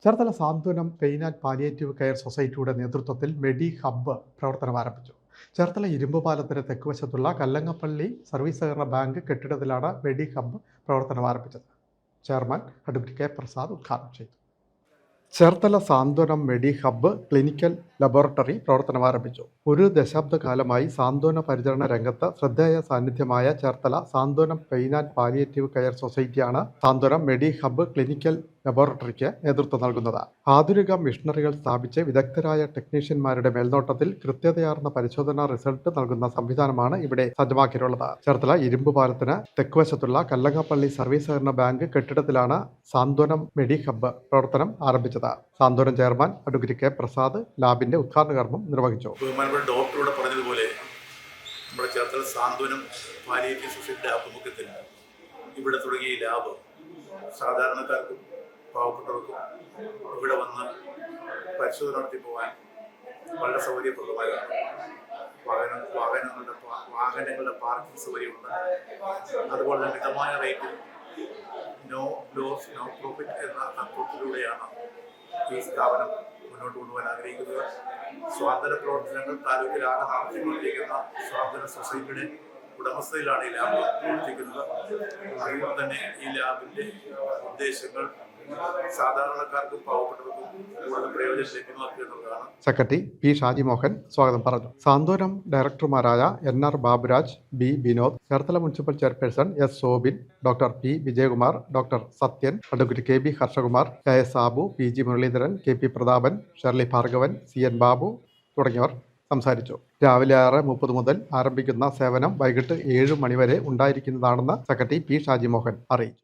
Cherthala Santhwanam pain and palliative care സൊസൈറ്റിയുടെ നേതൃത്വത്തിൽ medi hub പ്രവർത്തനം ആരംഭിച്ചു. ചേർത്തല ഇരുമ്പുപാലത്തിന് തെക്കുവശത്തുള്ള കല്ലങ്ങപ്പള്ളി സർവീസ് സഹകരണ ബാങ്ക് കെട്ടിടത്തിലാണ് മെഡി ഹബ്ബ് പ്രവർത്തനം ആരംഭിച്ചത്. ചെയർമാൻ അഡ്വക്കേറ്റ് കെ പ്രസാദ് ഉദ്ഘാടനം ചെയ്തു. Cherthala Santhwanam medi hub clinical laboratory പ്രവർത്തനം ആരംഭിച്ചു. ഒരു ദശാബ്ദകാലമായി സാന്ത്വന പരിചരണ രംഗത്ത് ശ്രദ്ധേയ സാന്നിധ്യമായ Cherthala Santhwanam pain and palliative care സൊസൈറ്റിയാണ് സാന്ത്വനം മെഡി ഹബ്ബ് ക്ലിനിക്കൽ ലബോറട്ടറിക്ക് നേതൃത്വം നൽകുന്നത്. ആധുനിക മിഷനറികൾ സ്ഥാപിച്ച് വിദഗ്ധരായ ടെക്നീഷ്യന്മാരുടെ മേൽനോട്ടത്തിൽ കൃത്യതയാർന്ന പരിശോധനാ റിസൾട്ട് നൽകുന്ന സംവിധാനമാണ് ഇവിടെ സജ്ജമാക്കിയിട്ടുള്ളത്. ചേർത്തല ഇരുമ്പുപാലത്തിന് തെക്കുവശത്തുള്ള കല്ലങ്ങപ്പള്ളി സർവീസ് സഹകരണ ബാങ്ക് കെട്ടിടത്തിലാണ് സാന്ത്വനം മെഡി ഹബ്ബ് പ്രവർത്തനം ആരംഭിച്ചത്. സാന്ത്വനം ചെയർമാൻ അഡ്വക്കേറ്റ് കെ പ്രസാദ് ലാബിന്റെ ഉദ്ഘാടന കർമ്മം നിർവഹിച്ചു. ഡോക്ടറോട് പറഞ്ഞതുപോലെ നമ്മുടെ ചേർത്തല സാന്ത്വനം പാലിയേറ്റീവ് സൊസൈറ്റിയുടെ ആഭിമുഖ്യത്തിൽ ഇവിടെ തുടങ്ങിയ ഈ ലാബ് സാധാരണക്കാർക്കും പാവപ്പെട്ടവർക്കും ഇവിടെ വന്ന് പരിശോധന നടത്തി പോകാൻ വളരെ സൗകര്യപ്രദമായതാണ്. വാഹനങ്ങളുടെ പാർക്കിംഗ് സൗകര്യമുണ്ട്. അതുപോലെ തന്നെ മിതമായ റേറ്റിൽ നോ ലോസ് നോ പ്രോഫിറ്റ് എന്ന തത്വത്തിലൂടെയാണ് ഈ സ്ഥാപനം മുന്നോട്ട് കൊണ്ടുപോകാൻ ആഗ്രഹിക്കുന്നത്. സ്വാതന്ത്ര്യ പ്രവർത്തനങ്ങൾ താലൂക്കിലാകെ നടത്തിക്കൊണ്ടിരിക്കുന്ന സ്വാതന്ത്ര്യ സൊസൈറ്റിയുടെ ഉടമസ്ഥയിലാണ് ഈ ലാബ് പ്രവർത്തിക്കുന്നത്. അതുകൊണ്ട് തന്നെ ഈ ലാബിന്റെ ഉദ്ദേശങ്ങൾ സാധാരണക്കാർക്കും പാവപ്പെട്ടവർക്കും കൂടുതൽ പ്രയോജനം ലഭ്യമാക്കുക എന്നുള്ളതാണ്. സെക്രട്ടറി പി ഷാജിമോഹൻ സ്വാഗതം പറഞ്ഞു. സാന്ത്വനം ഡയറക്ടർമാരായ NR Baburaj, B Vinod, Cherthala municipal chairperson S Soubin, doctor P Vijayakumar, doctor Sathyan, advocate KB Harshakumar, KS Sabu, PG Muraleedharan, KP Prathapan, Shirley Bhargavan, CN Babu തുടങ്ങിയവർ സംസാരിച്ചു. രാവിലെ 6:30 മുതൽ ആരംഭിക്കുന്ന സേവനം വൈകിട്ട് 7 മണി വരെ ഉണ്ടായിരിക്കുന്നതാണെന്ന് സെക്രട്ടറി പി ഷാജിമോഹൻ അറിയിച്ചു.